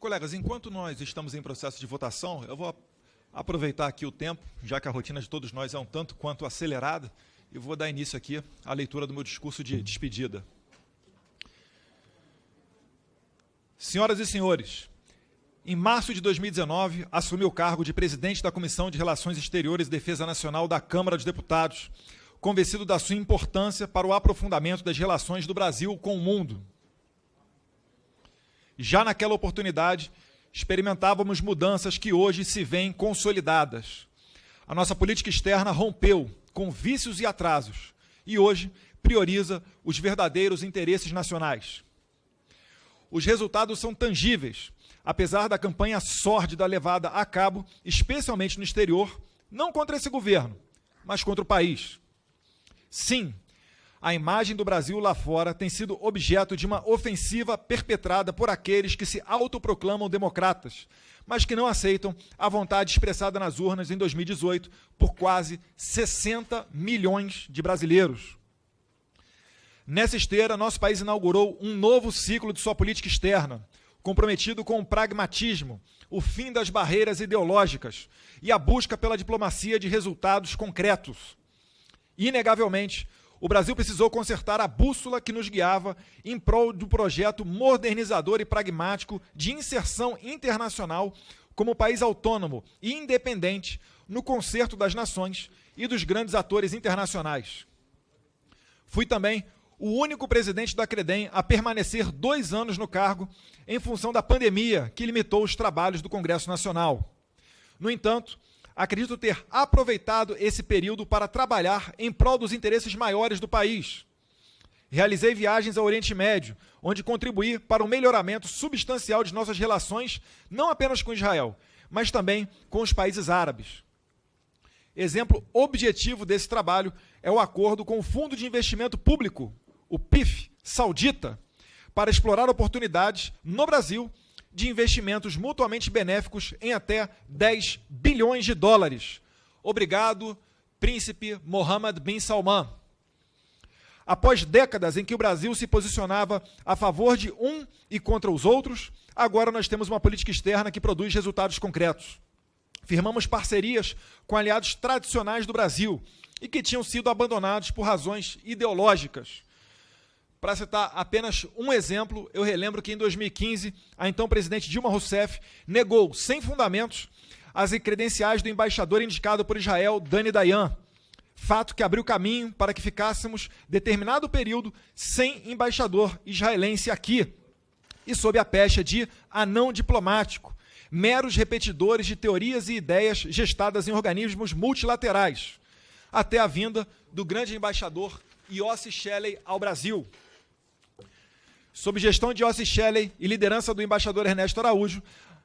Colegas, enquanto nós estamos em processo de votação, eu vou aproveitar aqui o tempo, já que a rotina de todos nós é um tanto quanto acelerada, e vou dar início aqui à leitura do meu discurso de despedida. Senhoras e senhores, em março de 2019, assumi o cargo de presidente da Comissão de Relações Exteriores e Defesa Nacional da Câmara dos Deputados, convencido da sua importância para o aprofundamento das relações do Brasil com o mundo. Já naquela oportunidade, experimentávamos mudanças que hoje se veem consolidadas. A nossa política externa rompeu com vícios e atrasos e hoje prioriza os verdadeiros interesses nacionais. Os resultados são tangíveis, apesar da campanha sórdida levada a cabo, especialmente no exterior, não contra esse governo, mas contra o país. Sim, a imagem do Brasil lá fora tem sido objeto de uma ofensiva perpetrada por aqueles que se autoproclamam democratas, mas que não aceitam a vontade expressada nas urnas em 2018 por quase 60 milhões de brasileiros. Nessa esteira, nosso país inaugurou um novo ciclo de sua política externa, comprometido com o pragmatismo, o fim das barreiras ideológicas e a busca pela diplomacia de resultados concretos. Inegavelmente, o Brasil precisou consertar a bússola que nos guiava em prol do projeto modernizador e pragmático de inserção internacional como país autônomo e independente no concerto das nações e dos grandes atores internacionais. Fui também o único presidente da CREDEM a permanecer 2 anos no cargo em função da pandemia que limitou os trabalhos do Congresso Nacional. No entanto, acredito ter aproveitado esse período para trabalhar em prol dos interesses maiores do país. Realizei viagens ao Oriente Médio, onde contribuí para o melhoramento substancial de nossas relações, não apenas com Israel, mas também com os países árabes. Exemplo objetivo desse trabalho é o acordo com o Fundo de Investimento Público, o PIF, saudita, para explorar oportunidades no Brasil de investimentos mutuamente benéficos em até 10 bilhões de dólares. Obrigado, Príncipe Mohammed bin Salman. Após décadas em que o Brasil se posicionava a favor de um e contra os outros, agora nós temos uma política externa que produz resultados concretos. Firmamos parcerias com aliados tradicionais do Brasil e que tinham sido abandonados por razões ideológicas. Para citar apenas um exemplo, eu relembro que em 2015, a então presidente Dilma Rousseff negou, sem fundamentos, as credenciais do embaixador indicado por Israel, Dani Dayan, fato que abriu caminho para que ficássemos determinado período sem embaixador israelense aqui, e sob a pecha de anão diplomático, meros repetidores de teorias e ideias gestadas em organismos multilaterais, até a vinda do grande embaixador Yossi Shelley ao Brasil. Sob gestão de Yossi Shelley e liderança do embaixador Ernesto Araújo,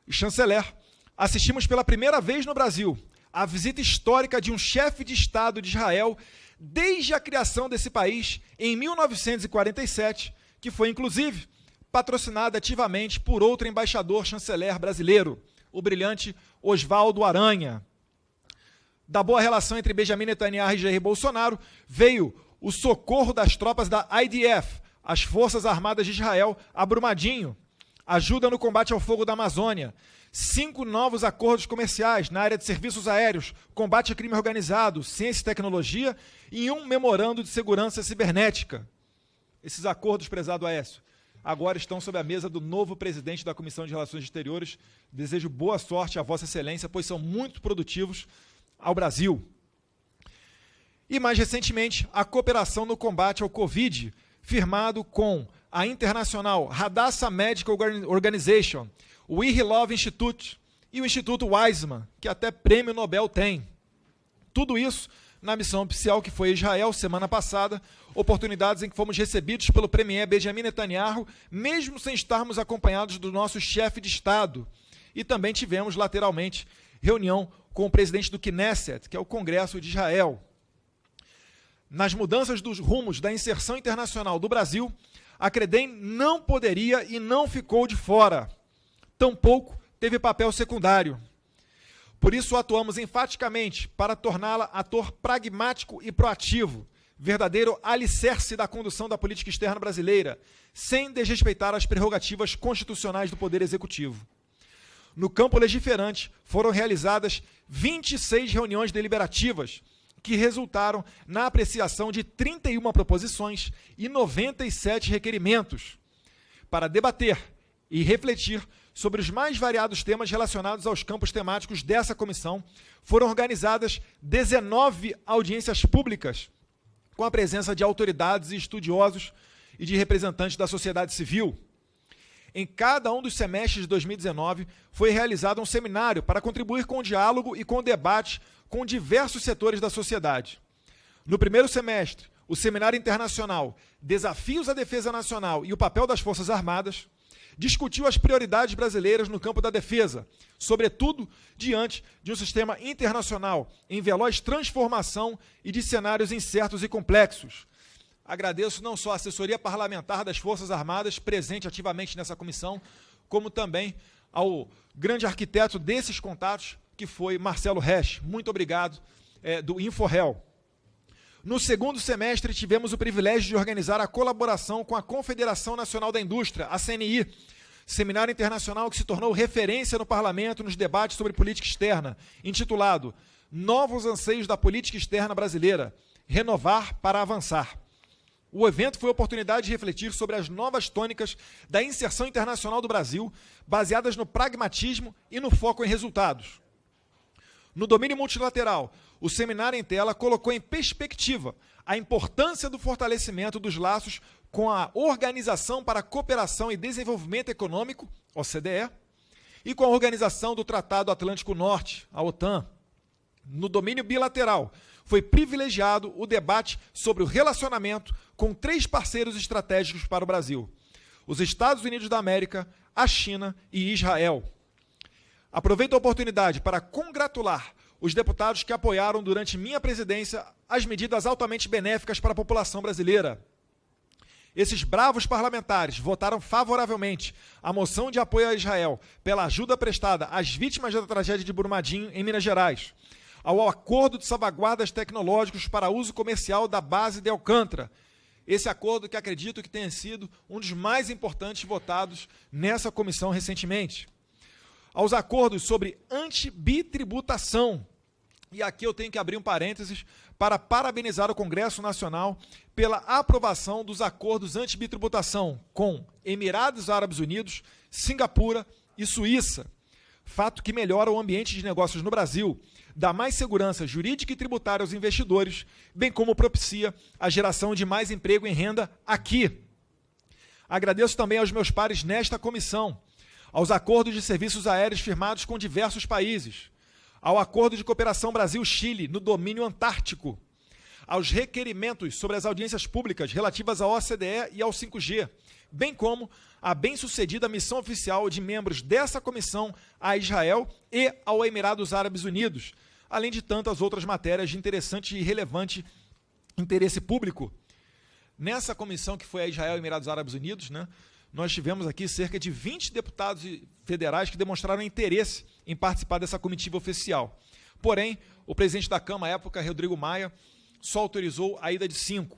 chanceler, assistimos pela primeira vez no Brasil à visita histórica de um chefe de Estado de Israel desde a criação desse país em 1947, que foi, inclusive, patrocinada ativamente por outro embaixador chanceler brasileiro, o brilhante Oswaldo Aranha. Da boa relação entre Benjamin Netanyahu e Jair Bolsonaro, veio o socorro das tropas da IDF, as Forças Armadas de Israel, a Brumadinho, ajuda no combate ao fogo da Amazônia, 5 novos acordos comerciais na área de serviços aéreos, combate ao crime organizado, ciência e tecnologia e um memorando de segurança cibernética. Esses acordos, prezado Aécio, agora estão sob a mesa do novo presidente da Comissão de Relações Exteriores. Desejo boa sorte a Vossa Excelência, pois são muito produtivos ao Brasil. E, mais recentemente, a cooperação no combate ao Covid, firmado com a internacional Hadassah Medical Organization, o Irilov Institute e o Instituto Weizmann, que até prêmio Nobel tem. Tudo isso na missão oficial que foi a Israel semana passada, oportunidades em que fomos recebidos pelo premier Benjamin Netanyahu, mesmo sem estarmos acompanhados do nosso chefe de Estado. E também tivemos, lateralmente, reunião com o presidente do Knesset, que é o Congresso de Israel. Nas mudanças dos rumos da inserção internacional do Brasil, a CREDEM não poderia e não ficou de fora. Tampouco teve papel secundário. Por isso, atuamos enfaticamente para torná-la ator pragmático e proativo, verdadeiro alicerce da condução da política externa brasileira, sem desrespeitar as prerrogativas constitucionais do Poder Executivo. no campo legiferante, foram realizadas 26 reuniões deliberativas, que resultaram na apreciação de 31 proposições e 97 requerimentos, para debater e refletir sobre os mais variados temas relacionados aos campos temáticos dessa comissão. Foram organizadas 19 audiências públicas, com a presença de autoridades e estudiosos e de representantes da sociedade civil. Em cada um dos semestres de 2019, foi realizado um seminário para contribuir com o diálogo e com o debate com diversos setores da sociedade. No primeiro semestre, o Seminário Internacional Desafios à Defesa Nacional e o Papel das Forças Armadas discutiu as prioridades brasileiras no campo da defesa, sobretudo diante de um sistema internacional em veloz transformação e de cenários incertos e complexos. Agradeço não só a assessoria parlamentar das Forças Armadas, presente ativamente nessa comissão, como também ao grande arquiteto desses contatos, que foi Marcelo Resch. Muito obrigado, do InfoRel. No segundo semestre, tivemos o privilégio de organizar a colaboração com a Confederação Nacional da Indústria, a CNI, seminário internacional que se tornou referência no Parlamento nos debates sobre política externa, intitulado Novos Anseios da Política Externa Brasileira, Renovar para Avançar. O evento foi a oportunidade de refletir sobre as novas tônicas da inserção internacional do Brasil, baseadas no pragmatismo e no foco em resultados. No domínio multilateral, o seminário em tela colocou em perspectiva a importância do fortalecimento dos laços com a Organização para a Cooperação e Desenvolvimento Econômico, OCDE, e com a Organização do Tratado Atlântico Norte, a OTAN. No domínio bilateral, foi privilegiado o debate sobre o relacionamento com 3 parceiros estratégicos para o Brasil: os Estados Unidos da América, a China e Israel. Aproveito a oportunidade para congratular os deputados que apoiaram durante minha presidência as medidas altamente benéficas para a população brasileira. Esses bravos parlamentares votaram favoravelmente a moção de apoio a Israel pela ajuda prestada às vítimas da tragédia de Brumadinho, em Minas Gerais, ao acordo de salvaguardas tecnológicos para uso comercial da base de Alcântara. Esse acordo que acredito que tenha sido um dos mais importantes votados nessa comissão recentemente. Aos acordos sobre antibitributação. E aqui eu tenho que abrir um parênteses para parabenizar o Congresso Nacional pela aprovação dos acordos antibitributação com Emirados Árabes Unidos, Singapura e Suíça. Fato que melhora o ambiente de negócios no Brasil, dá mais segurança jurídica e tributária aos investidores, bem como propicia a geração de mais emprego e renda aqui. Agradeço também aos meus pares nesta comissão, aos acordos de serviços aéreos firmados com diversos países, ao Acordo de Cooperação Brasil-Chile no domínio antártico, aos requerimentos sobre as audiências públicas relativas à OCDE e ao 5G, bem como a bem-sucedida missão oficial de membros dessa comissão a Israel e ao Emirados Árabes Unidos, além de tantas outras matérias de interessante e relevante interesse público. Nessa comissão que foi a Israel e Emirados Árabes Unidos, nós tivemos aqui cerca de 20 deputados federais que demonstraram interesse em participar dessa comitiva oficial. Porém, o presidente da Câmara, à época, Rodrigo Maia, só autorizou a ida de 5.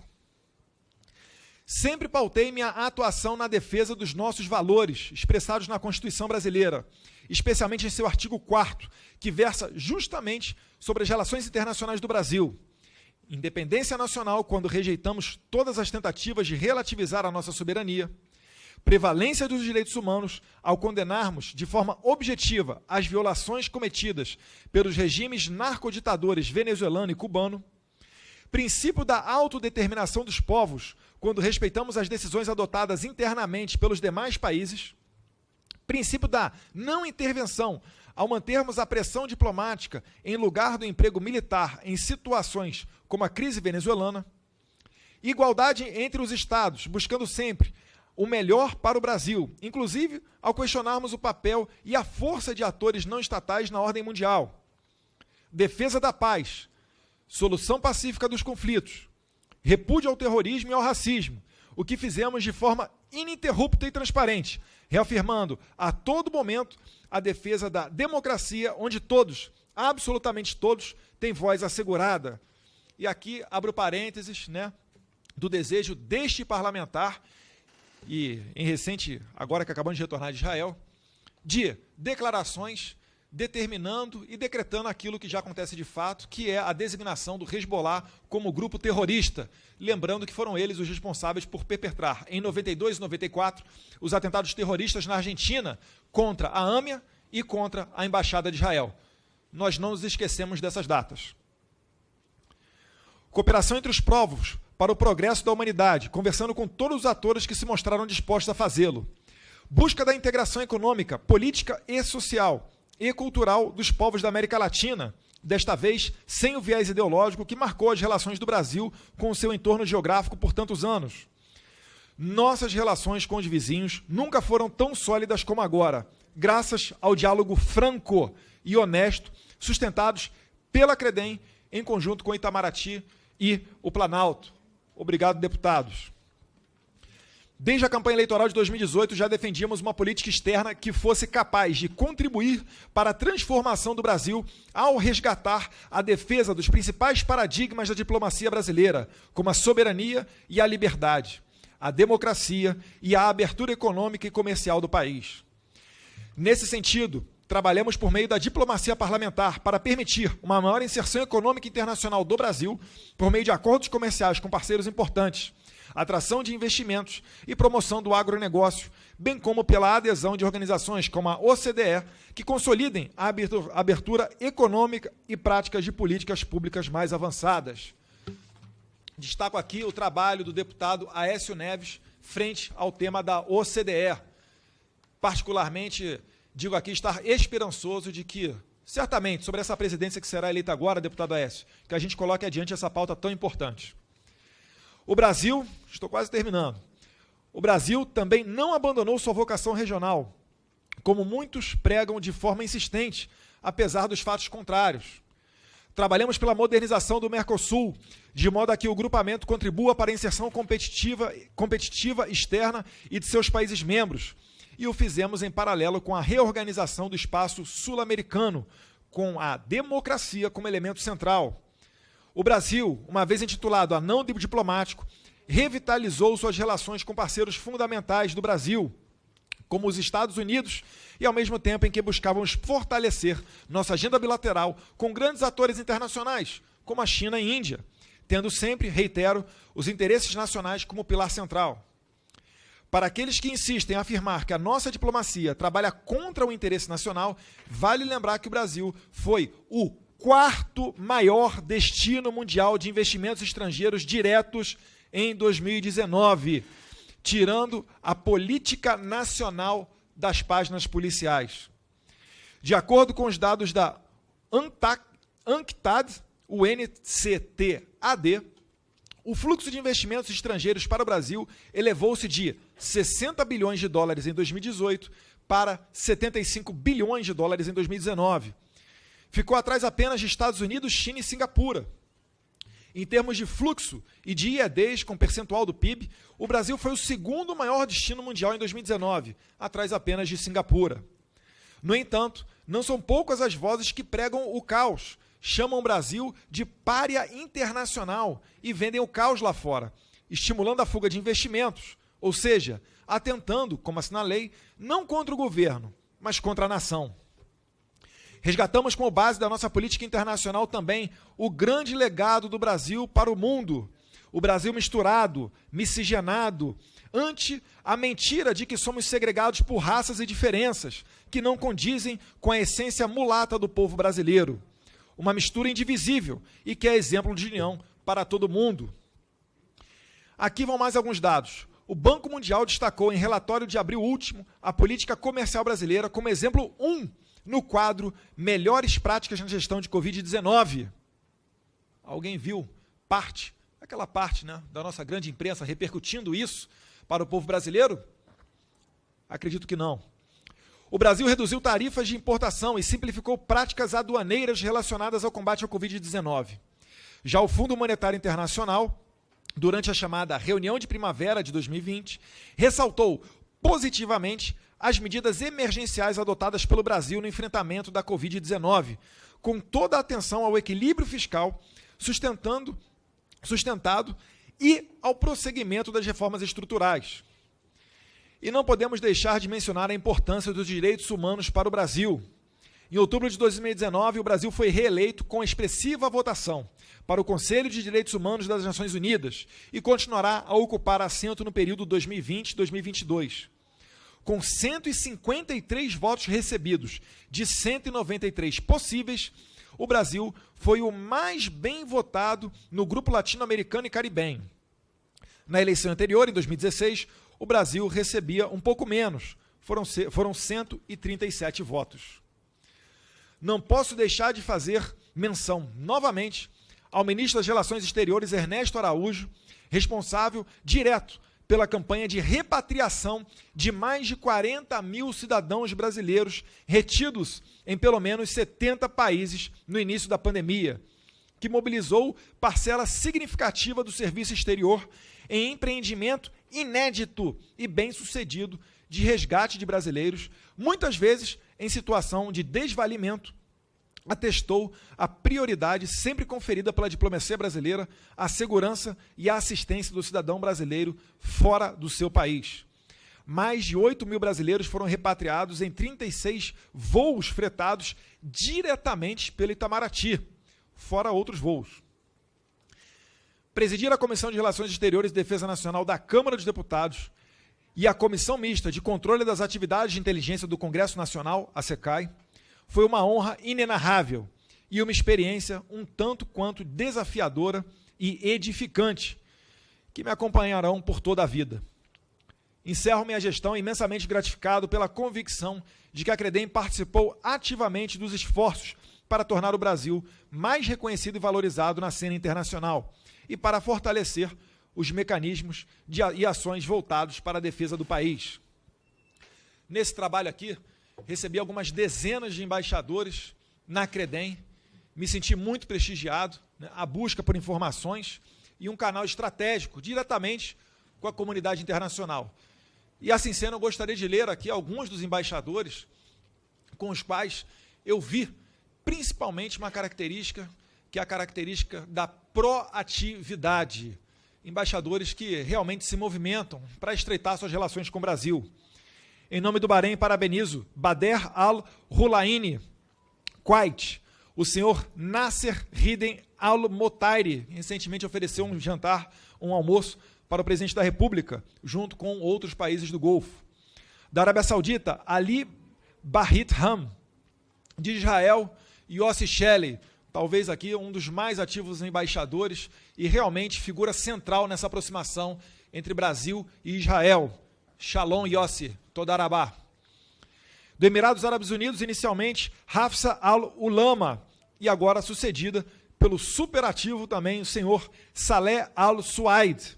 Sempre pautei minha atuação na defesa dos nossos valores, expressados na Constituição brasileira, especialmente em seu artigo 4º, que versa justamente sobre as relações internacionais do Brasil. Independência nacional quando rejeitamos todas as tentativas de relativizar a nossa soberania, prevalência dos direitos humanos ao condenarmos de forma objetiva as violações cometidas pelos regimes narcoditadores venezuelano e cubano, princípio da autodeterminação dos povos quando respeitamos as decisões adotadas internamente pelos demais países, princípio da não intervenção ao mantermos a pressão diplomática em lugar do emprego militar em situações como a crise venezuelana, igualdade entre os Estados, buscando sempre o melhor para o Brasil, inclusive ao questionarmos o papel e a força de atores não estatais na ordem mundial. Defesa da paz, solução pacífica dos conflitos, repúdio ao terrorismo e ao racismo, o que fizemos de forma ininterrupta e transparente, reafirmando a todo momento a defesa da democracia, onde todos, absolutamente todos, têm voz assegurada. E aqui abro parênteses, do desejo deste parlamentar, e em recente, agora que acabamos de retornar de Israel, de declarações determinando e decretando aquilo que já acontece de fato, que é a designação do Hezbollah como grupo terrorista, lembrando que foram eles os responsáveis por perpetrar, em 92 e 94, os atentados terroristas na Argentina contra a AMIA e contra a Embaixada de Israel. Nós não nos esquecemos dessas datas. Cooperação entre os povos para o progresso da humanidade, conversando com todos os atores que se mostraram dispostos a fazê-lo. Busca da integração econômica, política e social e cultural dos povos da América Latina, desta vez sem o viés ideológico que marcou as relações do Brasil com o seu entorno geográfico por tantos anos. Nossas relações com os vizinhos nunca foram tão sólidas como agora, graças ao diálogo franco e honesto, sustentados pela Credem, em conjunto com Itamaraty e o Planalto. Obrigado, deputados. Desde a campanha eleitoral de 2018, já defendíamos uma política externa que fosse capaz de contribuir para a transformação do Brasil ao resgatar a defesa dos principais paradigmas da diplomacia brasileira, como a soberania e a liberdade, a democracia e a abertura econômica e comercial do país. Nesse sentido, trabalhamos por meio da diplomacia parlamentar para permitir uma maior inserção econômica internacional do Brasil por meio de acordos comerciais com parceiros importantes, atração de investimentos e promoção do agronegócio, bem como pela adesão de organizações como a OCDE, que consolidem a abertura econômica e práticas de políticas públicas mais avançadas. Destaco aqui o trabalho do deputado Aécio Neves frente ao tema da OCDE. Particularmente, digo aqui estar esperançoso de que, certamente, sobre essa presidência que será eleita agora, deputado Aécio, que a gente coloque adiante essa pauta tão importante. O Brasil, estou quase terminando, o Brasil também não abandonou sua vocação regional, como muitos pregam de forma insistente, apesar dos fatos contrários. Trabalhamos pela modernização do Mercosul, de modo a que o grupamento contribua para a inserção competitiva externa e de seus países membros, e o fizemos em paralelo com a reorganização do espaço sul-americano, com a democracia como elemento central. O Brasil, uma vez intitulado Anão Diplomático, revitalizou suas relações com parceiros fundamentais do Brasil, como os Estados Unidos, e ao mesmo tempo em que buscávamos fortalecer nossa agenda bilateral com grandes atores internacionais, como a China e Índia, tendo sempre, reitero, os interesses nacionais como pilar central. Para aqueles que insistem em afirmar que a nossa diplomacia trabalha contra o interesse nacional, vale lembrar que o Brasil foi o quarto maior destino mundial de investimentos estrangeiros diretos em 2019, tirando a política nacional das páginas policiais. De acordo com os dados da UNCTAD, o fluxo de investimentos estrangeiros para o Brasil elevou-se de 60 bilhões de dólares em 2018 para 75 bilhões de dólares em 2019. Ficou atrás apenas de Estados Unidos, China e Singapura. Em termos de fluxo e de IEDs com percentual do PIB, o Brasil foi o segundo maior destino mundial em 2019, atrás apenas de Singapura. No entanto, não são poucas as vozes que pregam o caos, chamam o Brasil de pária internacional e vendem o caos lá fora, estimulando a fuga de investimentos, ou seja, atentando, como assinalei, não contra o governo, mas contra a nação. Resgatamos como base da nossa política internacional também o grande legado do Brasil para o mundo. O Brasil misturado, miscigenado, ante a mentira de que somos segregados por raças e diferenças, que não condizem com a essência mulata do povo brasileiro. Uma mistura indivisível e que é exemplo de união para todo mundo. Aqui vão mais alguns dados. O Banco Mundial destacou em relatório de abril último a política comercial brasileira como exemplo 1 no quadro Melhores Práticas na Gestão de Covid-19. Alguém viu aquela parte, né, da nossa grande imprensa repercutindo isso para o povo brasileiro? Acredito que não. O Brasil reduziu tarifas de importação e simplificou práticas aduaneiras relacionadas ao combate ao Covid-19. Já o Fundo Monetário Internacional, durante a chamada reunião de primavera de 2020, ressaltou positivamente as medidas emergenciais adotadas pelo Brasil no enfrentamento da Covid-19, com toda a atenção ao equilíbrio fiscal sustentado e ao prosseguimento das reformas estruturais. E não podemos deixar de mencionar a importância dos direitos humanos para o Brasil. Em outubro de 2019, o Brasil foi reeleito com expressiva votação para o Conselho de Direitos Humanos das Nações Unidas e continuará a ocupar assento no período 2020-2022. Com 153 votos recebidos de 193 possíveis, o Brasil foi o mais bem votado no grupo latino-americano e caribenho. Na eleição anterior, em 2016, o Brasil recebia um pouco menos, foram 137 votos. Não posso deixar de fazer menção, novamente, ao ministro das Relações Exteriores, Ernesto Araújo, responsável direto pela campanha de repatriação de mais de 40 mil cidadãos brasileiros retidos em pelo menos 70 países no início da pandemia, que mobilizou parcela significativa do serviço exterior em empreendimento inédito e bem-sucedido de resgate de brasileiros, muitas vezes em situação de desvalimento, atestou a prioridade sempre conferida pela diplomacia brasileira à segurança e à assistência do cidadão brasileiro fora do seu país. Mais de 8 mil brasileiros foram repatriados em 36 voos fretados diretamente pelo Itamaraty, fora outros voos. Presidir a Comissão de Relações Exteriores e Defesa Nacional da Câmara dos Deputados e a Comissão Mista de Controle das Atividades de Inteligência do Congresso Nacional, a SECAI, foi uma honra inenarrável e uma experiência um tanto quanto desafiadora e edificante, que me acompanharão por toda a vida. Encerro minha gestão imensamente gratificado pela convicção de que a Credem participou ativamente dos esforços para tornar o Brasil mais reconhecido e valorizado na cena internacional e para fortalecer os mecanismos e ações voltados para a defesa do país. Nesse trabalho aqui, recebi algumas dezenas de embaixadores na Credem, me senti muito prestigiado, né, a busca por informações e um canal estratégico diretamente com a comunidade internacional. E assim sendo, eu gostaria de ler aqui alguns dos embaixadores com os quais eu vi principalmente uma característica, que é a característica da proatividade. Embaixadores que realmente se movimentam para estreitar suas relações com o Brasil. Em nome do Bahrein, parabenizo Bader Al-Hulaini, Kuwait, o senhor Nasser Hiden Al-Motairi, recentemente ofereceu um jantar, um almoço para o presidente da República, junto com outros países do Golfo. Da Arábia Saudita, Ali Bahit Ham. De Israel, Yossi Shelley, talvez aqui um dos mais ativos embaixadores e realmente figura central nessa aproximação entre Brasil e Israel. Shalom Yossi, Todarabá. Do Emirados Árabes Unidos, inicialmente, Hafsa Al-Ulama, e agora sucedida pelo superativo também o senhor Saleh Al-Suaid.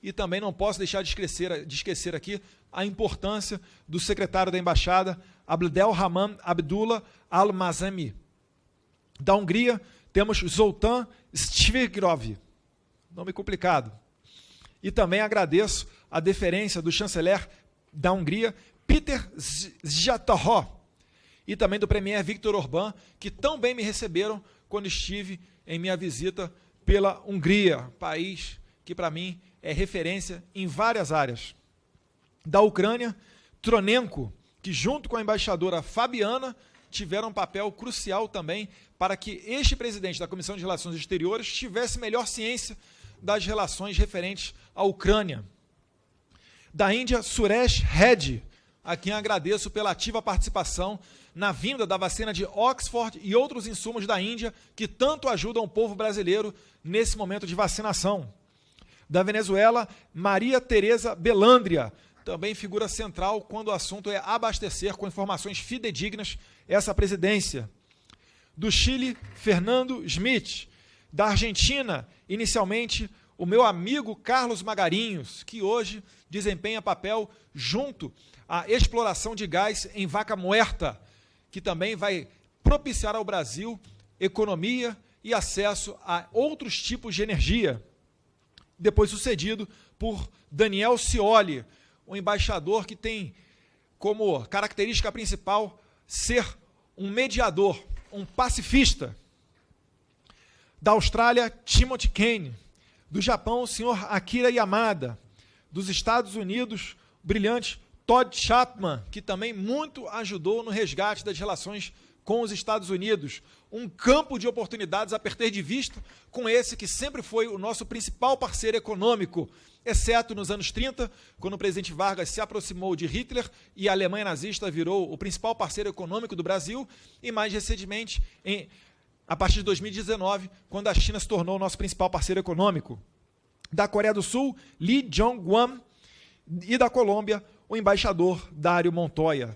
E também não posso deixar de esquecer aqui a importância do secretário da Embaixada, Abdelrahman Abdullah Al-Mazami. Da Hungria, temos Zoltán Svirgrov, nome complicado. E também agradeço a deferência do chanceler da Hungria, Peter Zsatoró, e também do premier Viktor Orbán, que tão bem me receberam quando estive em minha visita pela Hungria, país que para mim é referência em várias áreas. Da Ucrânia, Tronenko, que junto com a embaixadora Fabiana tiveram um papel crucial também para que este presidente da Comissão de Relações Exteriores tivesse melhor ciência das relações referentes à Ucrânia. Da Índia, Suresh Reddy, a quem agradeço pela ativa participação na vinda da vacina de Oxford e outros insumos da Índia que tanto ajudam o povo brasileiro nesse momento de vacinação. Da Venezuela, Maria Tereza Belandria, também figura central quando o assunto é abastecer com informações fidedignas essa presidência. Do Chile, Fernando Schmidt. Da Argentina, inicialmente, o meu amigo Carlos Magarinhos, que hoje desempenha papel junto à exploração de gás em Vaca Muerta, que também vai propiciar ao Brasil economia e acesso a outros tipos de energia. Depois sucedido por Daniel Scioli, um embaixador que tem como característica principal ser um mediador, um pacifista. Da Austrália, Timothy Kane. Do Japão, o senhor Akira Yamada. Dos Estados Unidos, o brilhante Todd Chapman, que também muito ajudou no resgate das relações com os Estados Unidos. Um campo de oportunidades a perder de vista com esse que sempre foi o nosso principal parceiro econômico, exceto nos anos 30, quando o presidente Vargas se aproximou de Hitler e a Alemanha nazista virou o principal parceiro econômico do Brasil, e mais recentemente, a partir de 2019, quando a China se tornou o nosso principal parceiro econômico. Da Coreia do Sul, Lee Jong-wan, e da Colômbia, o embaixador Dário Montoya.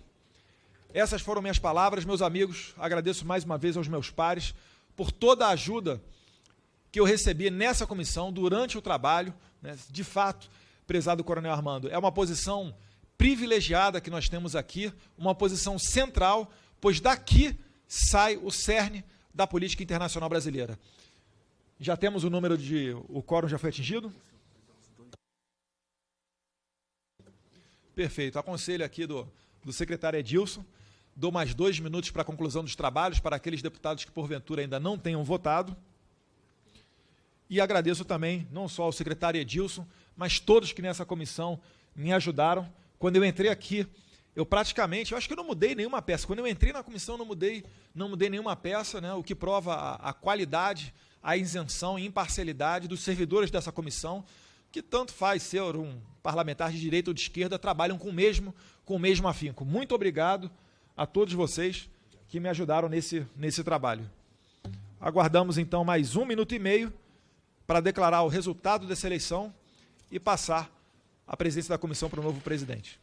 Essas foram minhas palavras, meus amigos. Agradeço mais uma vez aos meus pares por toda a ajuda que eu recebi nessa comissão durante o trabalho. Né? De fato, prezado Coronel Armando, é uma posição privilegiada que nós temos aqui, uma posição central, pois daqui sai o cerne da política internacional brasileira. Já temos o número de... O quórum já foi atingido? Perfeito. Aconselho aqui do secretário Edilson. Dou mais 2 minutos para a conclusão dos trabalhos para aqueles deputados que, porventura, ainda não tenham votado. E agradeço também, não só ao secretário Edilson, mas todos que nessa comissão me ajudaram. Quando eu entrei aqui, eu acho que eu não mudei nenhuma peça. Quando eu entrei na comissão, não mudei nenhuma peça, né? O que prova a qualidade, a isenção e imparcialidade dos servidores dessa comissão, que tanto faz ser um parlamentar de direita ou de esquerda, trabalham com o mesmo afinco. Muito obrigado a todos vocês que me ajudaram nesse trabalho. Aguardamos, então, mais 1 minuto e meio para declarar o resultado dessa eleição e passar a presidência da comissão para o novo presidente.